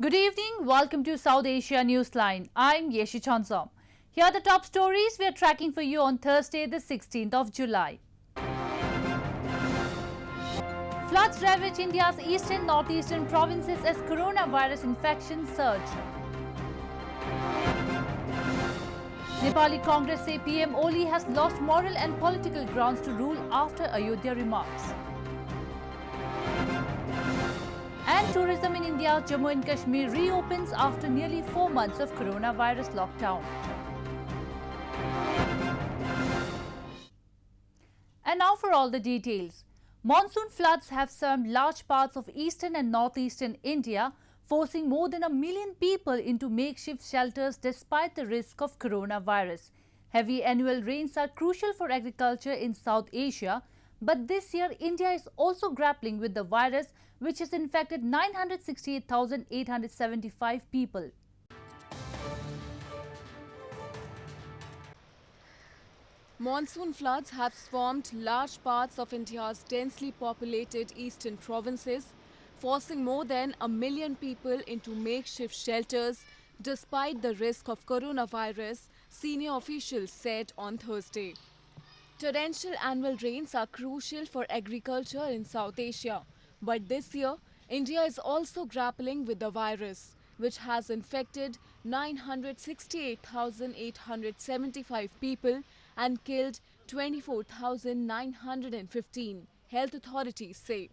Good evening. Welcome to South Asia Newsline. I'm Yeshi Chansom. Here are the top stories we are tracking for you on Thursday, the 16th of July. Floods ravage India's eastern and northeastern provinces as coronavirus infections surge. Nepali Congress say PM Oli has lost moral and political grounds to rule after Ayodhya remarks. And tourism in India, Jammu and Kashmir reopens after nearly 4 months of coronavirus lockdown. And now for all the details. Monsoon floods have swept large parts of eastern and northeastern India, forcing more than 1 million people into makeshift shelters despite the risk of coronavirus. Heavy annual rains are crucial for agriculture in South Asia, but this year India is also grappling with the virus, which has infected 968,875 people. Monsoon floods have swamped large parts of India's densely populated eastern provinces, forcing more than 1 million people into makeshift shelters despite the risk of coronavirus, senior officials said on Thursday. Torrential annual rains are crucial for agriculture in South Asia, but this year, India is also grappling with the virus, which has infected 968,875 people and killed 24,915, health authorities say.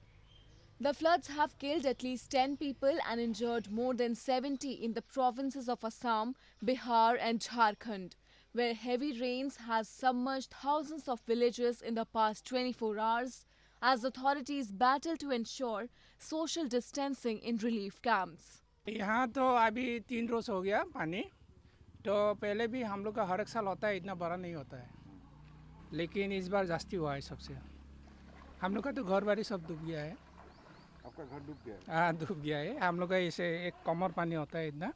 The floods have killed at least 10 people and injured more than 70 in the provinces of Assam, Bihar and Jharkhand, where heavy rains has submerged thousands of villages in the past 24 hours as authorities battle to ensure social distancing in relief camps. यहाँ तो अभी 3 रोज हो गया पानी, तो पहले भी हम लोग का हर एक साल होता है, इतना बड़ा नहीं होता है, लेकिन इस बार जास्ती हुआ है सबसे। हम लोग का तो घर बारी सब डूब गया है। आपका घर डूब गया है? हाँ, डूब गया है। हम लोग का ऐसे एक कमर पानी होता है इतना।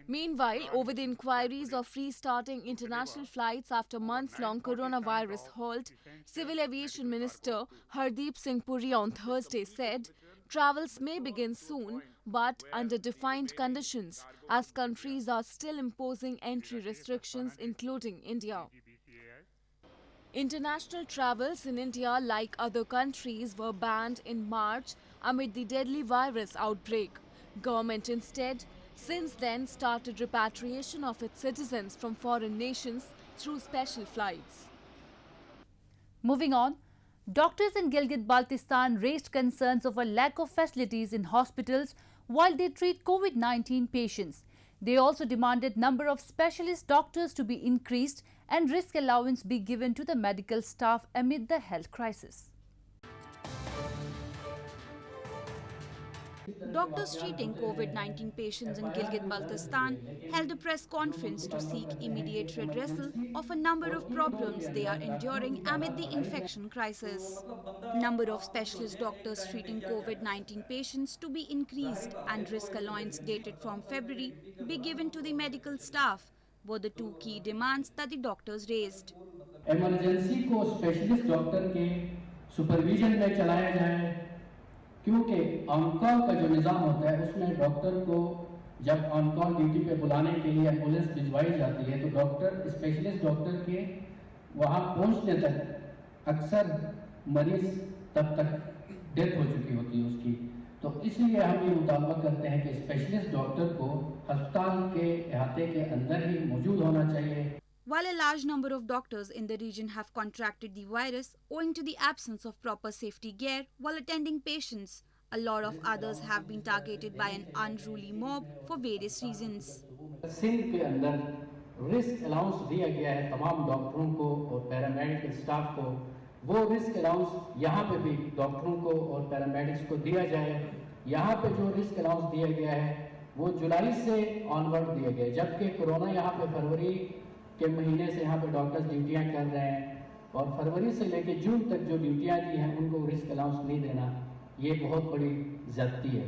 Meanwhile, over the inquiries of restarting international flights after months-long coronavirus halt, Civil Aviation Minister Hardeep Singh Puri on Thursday said travels may begin soon, but under defined conditions, as countries are still imposing entry restrictions, including India. International travels in India, like other countries, were banned in March amid the deadly virus outbreak. Government instead, since then, started repatriation of its citizens from foreign nations through special flights. Moving on, doctors in Gilgit Baltistan raised concerns over lack of facilities in hospitals while they treat COVID-19 patients. They also demanded number of specialist doctors to be increased and risk allowance be given to the medical staff amid the health crisis. Doctors treating COVID-19 patients in Gilgit Baltistan held a press conference to seek immediate redressal of a number of problems they are enduring amid the infection crisis. Number of specialist doctors treating COVID-19 patients to be increased and risk allowance dated from February be given to the medical staff were the two key demands that the doctors raised. Emergency को specialist doctor के supervision में चलाया जाए, क्योंकि on-call का जो निज़ाम होता है उसमें डॉक्टर को जब ऑन-कॉल ड्यूटी पे बुलाने के लिए एम्बुलेंस भिजवाई जाती है, तो डॉक्टर स्पेशलिस्ट डॉक्टर के वहाँ पहुँचने तक अक्सर मरीज तब तक डेथ हो चुकी होती है उसकी, तो इसलिए हम ये मुतालबा करते हैं कि स्पेशलिस्ट डॉक्टर को अस्पताल के अहाते के अंदर ही मौजूद होना चाहिए. While a large number of doctors in the region have contracted the virus owing to the absence of proper safety gear while attending patients, a lot of others have been targeted by an unruly mob for various reasons. Sindh के अंदर risk allowance दिया गया है तमाम डॉक्टरों को और paramedical staff को, वो रिस्क अलाउंस यहाँ पे भी डॉक्टरों को और पैरामेडिक्स को दिया जाए. यहाँ पे जो रिस्क अलाउंस दिया गया है वो जुलाई से ऑनवर्ड दिया गया है, जबकि कोरोना यहाँ पे फरवरी के महीने से यहाँ पे डॉक्टर्स ड्यूटियाँ कर रहे हैं और फरवरी से लेकर जून तक जो ड्यूटियाँ दी हैं उनको रिस्क अलाउंस नहीं देना, ये बहुत बड़ी ज़्यादती है.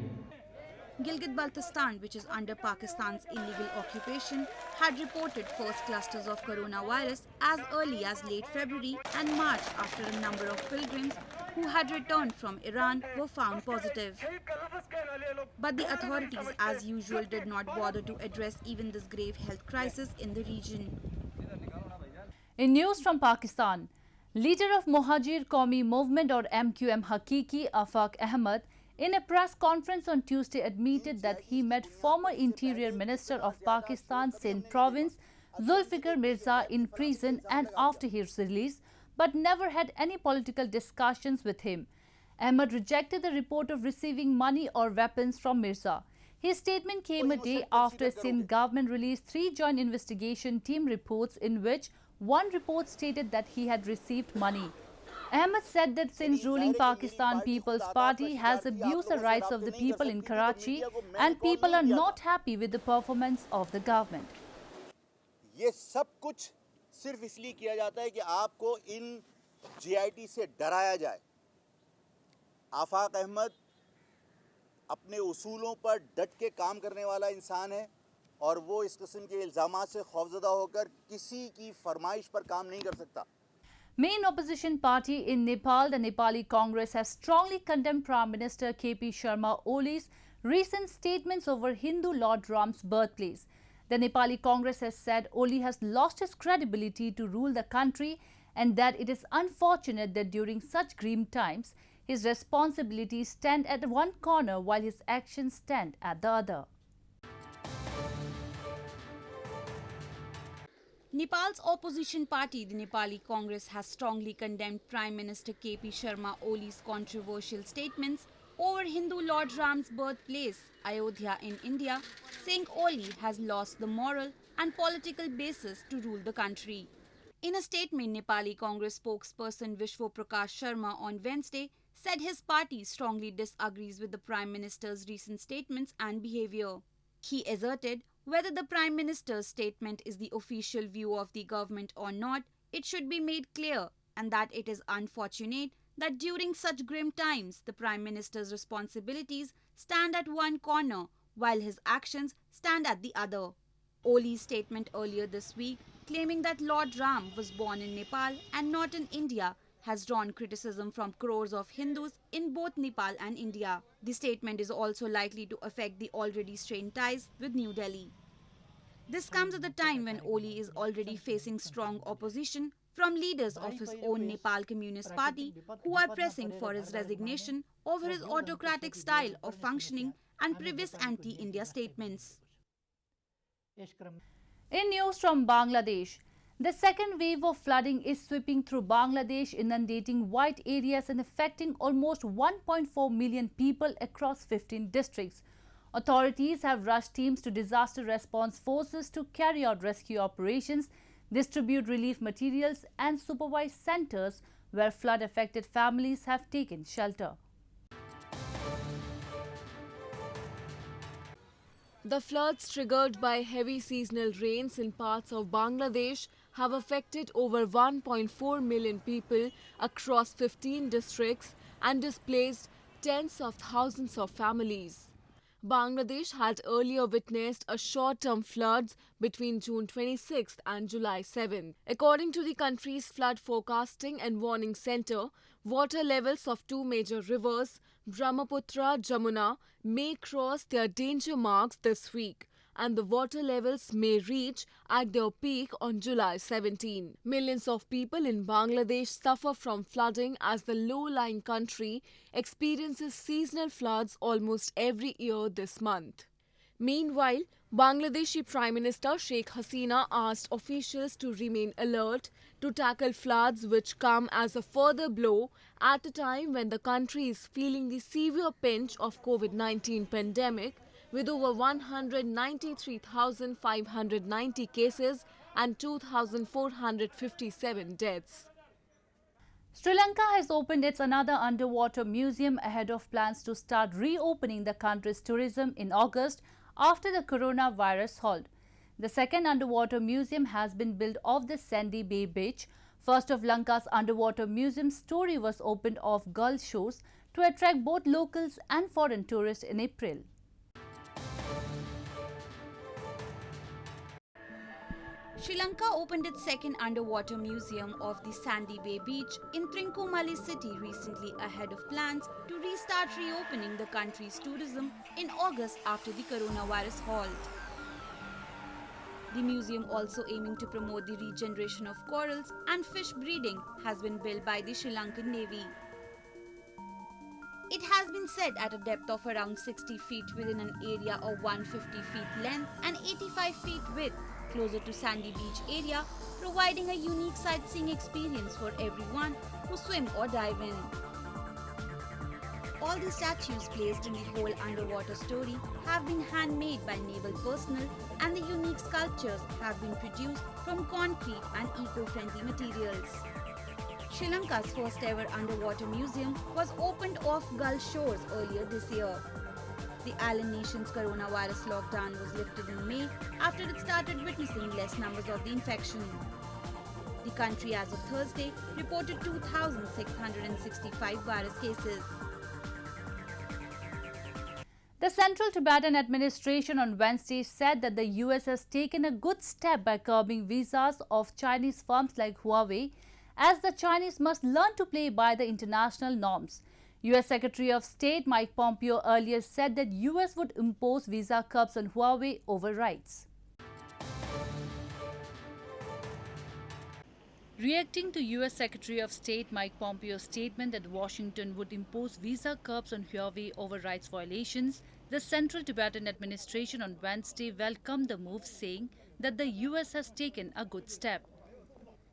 Gilgit Baltistan, which is under Pakistan's illegal occupation, had reported first clusters of coronavirus as early as late February and March after a number of pilgrims who had returned from Iran were found positive. But the authorities, as usual, did not bother to address even this grave health crisis in the region. In news from Pakistan, leader of Muhajir Qaumi Movement or MQM Haqiqi, Afaq Ahmed, in a press conference on Tuesday admitted that he met former Interior Minister of Pakistan Sindh province Zulfiqar Mirza in prison and after his release, but never had any political discussions with him. Ahmed rejected the report of receiving money or weapons from Mirza. His statement came a day after Sindh government released 3 joint investigation team reports in which one report stated that he had received money. Ahmed said that Sindh's ruling Pakistan People's Party has abused the rights of the people in Karachi and people are not happy with the performance of the government. ये सब कुछ सिर्फ इसलिए किया जाता है कि आपको इन जीआईटी से डराया जाए। आफाक अहमद अपने उसूलों पर डट के काम करने वाला इंसान है और वो इस किस्म के इल्जामात से खौफजदा होकर किसी की फरमाइश पर काम नहीं कर सकता। Main opposition party in Nepal, the Nepali Congress, has strongly condemned Prime Minister Sharma Oli's recent statements over Hindu Lord Ram's birthplace. The Nepali Congress has said Oli has lost his credibility to rule the country and that it is unfortunate that during such grim times, his responsibilities stand at one corner while his actions stand at the other. Nepal's opposition party, the Nepali Congress, has strongly condemned Prime Minister Sharma Oli's controversial statements over Hindu Lord Ram's birthplace, Ayodhya in India, saying Oli has lost the moral and political basis to rule the country. In a statement, Nepali Congress spokesperson Vishwa Prakash Sharma on Wednesday said his party strongly disagrees with the Prime Minister's recent statements and behavior. He asserted whether the Prime Minister's statement is the official view of the government or not, it should be made clear and that it is unfortunate that during such grim times, the Prime Minister's responsibilities stand at one corner while his actions stand at the other. Oli's statement earlier this week, claiming that Lord Ram was born in Nepal and not in India, has drawn criticism from crores of Hindus in both Nepal and India. The statement is also likely to affect the already strained ties with New Delhi. This comes at the time when Oli is already facing strong opposition from leaders of his own Nepal Communist Party who are pressing for his resignation over his autocratic style of functioning and previous anti-India statements. In news from Bangladesh, the second wave of flooding is sweeping through Bangladesh, inundating wide areas and affecting almost 1.4 million people across 15 districts. Authorities have rushed teams to disaster response forces to carry out rescue operations, distribute relief materials and supervise centers where flood-affected families have taken shelter. The floods triggered by heavy seasonal rains in parts of Bangladesh have affected over 1.4 million people across 15 districts and displaced tens of thousands of families. Bangladesh had earlier witnessed a short-term floods between June 26th and July 7th. According to the country's flood forecasting and warning center, water levels of 2 major rivers, Brahmaputra, Jamuna, may cross their danger marks this week, and the water levels may reach at their peak on July 17. Millions of people in Bangladesh suffer from flooding as the low-lying country experiences seasonal floods almost every year this month. Meanwhile, Bangladeshi Prime Minister Sheikh Hasina asked officials to remain alert to tackle floods which come as a further blow at a time when the country is feeling the severe pinch of COVID-19 pandemic with over 193,590 cases and 2,457 deaths. Sri Lanka has opened its another underwater museum ahead of plans to start reopening the country's tourism in August after the coronavirus halt. The second underwater museum has been built off the Sandy Bay beach. First of Lanka's underwater museum's story was opened off Gull Shores to attract both locals and foreign tourists in April. Sri Lanka opened its second underwater museum of the Sandy Bay beach in Trincomalee city recently ahead of plans to restart reopening the country's tourism in August after the coronavirus halt. The museum, also aiming to promote the regeneration of corals and fish breeding, has been built by the Sri Lankan Navy. It has been set at a depth of around 60 feet within an area of 150 feet length and 85 feet width, closer to Sandy Beach area, providing a unique sightseeing experience for everyone who swim or dive in. All the statues placed in the whole underwater story have been handmade by naval personnel, and the unique sculptures have been produced from concrete and eco-friendly materials. Sri Lanka's first ever underwater museum was opened off Gulf shores earlier this year. The island nation's coronavirus lockdown was lifted in May after it started witnessing less numbers of the infection. The country as of Thursday reported 2,665 virus cases. The Central Tibetan administration on Wednesday said that the US has taken a good step by curbing visas of Chinese firms like Huawei, as the Chinese must learn to play by the international norms. US Secretary of State Mike Pompeo earlier said that US would impose visa curbs on Huawei overrides. Reacting to US Secretary of State Mike Pompeo's statement that Washington would impose visa curbs on Huawei over rights violations, the Central Tibetan administration on Wednesday welcomed the move, saying that the US has taken a good step.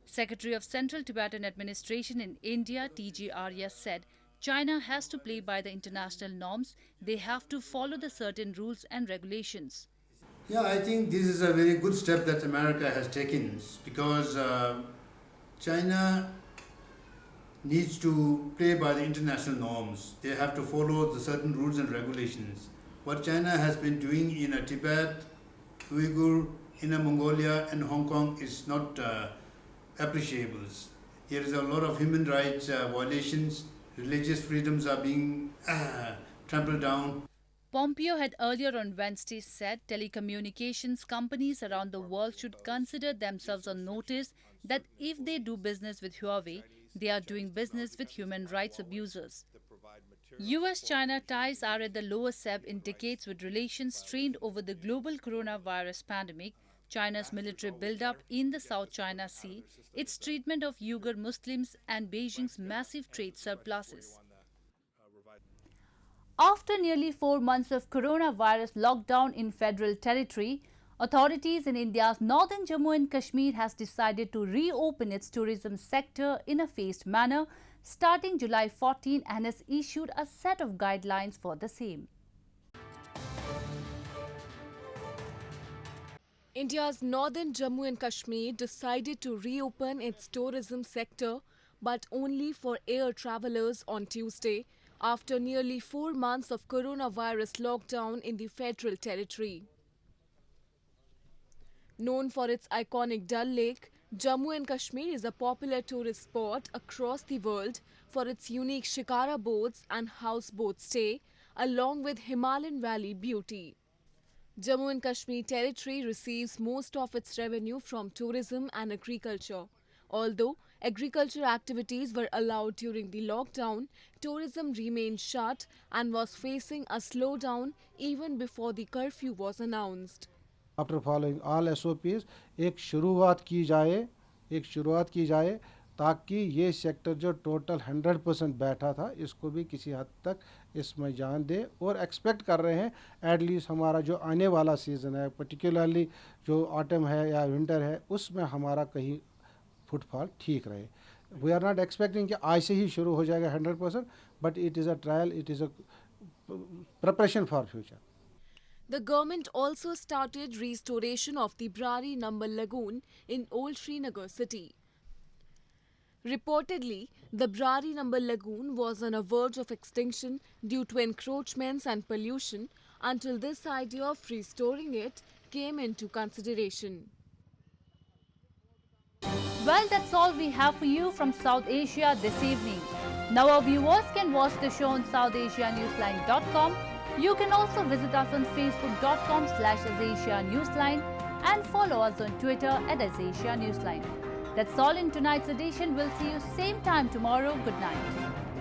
Secretary of Central Tibetan Administration in India, T.G. Arya, said China has to play by the international norms. They have to follow the certain rules and regulations. Yeah, I think this is a very good step that America has taken, because China needs to play by the international norms. They have to follow the certain rules and regulations. What China has been doing in Tibet, Uyghur, Inner Mongolia and Hong Kong is not appreciable. There is a lot of human rights violations. Religious freedoms are being trampled down. Pompeo had earlier on Wednesday said telecommunications companies around the world should consider themselves on notice that if they do business with Huawei, they are doing business with human rights abusers. US-China ties are at the lowest ebb in decades, with relations strained over the global coronavirus pandemic, China's military buildup in the South China Sea, its treatment of Uyghur Muslims and Beijing's massive trade surpluses. After nearly 4 months of coronavirus lockdown in federal territory, authorities in India's northern Jammu and Kashmir has decided to reopen its tourism sector in a phased manner starting July 14 and has issued a set of guidelines for the same. India's northern Jammu and Kashmir decided to reopen its tourism sector, but only for air travellers on Tuesday, after nearly 4 months of coronavirus lockdown in the federal territory. Known for its iconic Dal Lake, Jammu and Kashmir is a popular tourist spot across the world for its unique shikara boats and houseboat stay, along with Himalayan valley beauty. Jammu and Kashmir territory receives most of its revenue from tourism and agriculture. Although agriculture activities were allowed during the lockdown, tourism remained shut and was facing a slowdown even before the curfew was announced. After following all SOPs, एक शुरुआत की जाए ताकि ये sector जो total 100% बैठा था इसको भी किसी हद तक इसमें जान दे, और एक्सपेक्ट कर रहे हैं एटलीस्ट हमारा जो आने वाला सीज़न है, पर्टिकुलरली जो ऑटम है या विंटर है, उसमें हमारा कहीं फुटफॉल ठीक रहे. वी आर नॉट एक्सपेक्टिंग कि आज से ही शुरू हो जाएगा 100%, but it is a trial, it is a preparation for future. The government also started restoration of the Brari Number Lagoon in Old Srinagar city. Reportedly, the Brari Number Lagoon was on a verge of extinction due to encroachments and pollution until this idea of restoring it came into consideration. Well, that's all we have for you from South Asia this evening. Now our viewers can watch the show on SouthAsiaNewsline.com. You can also visit us on Facebook.com/AsiaNewsline. and follow us on Twitter at Asia Newsline. That's all in tonight's edition. We'll see you same time tomorrow. Good night.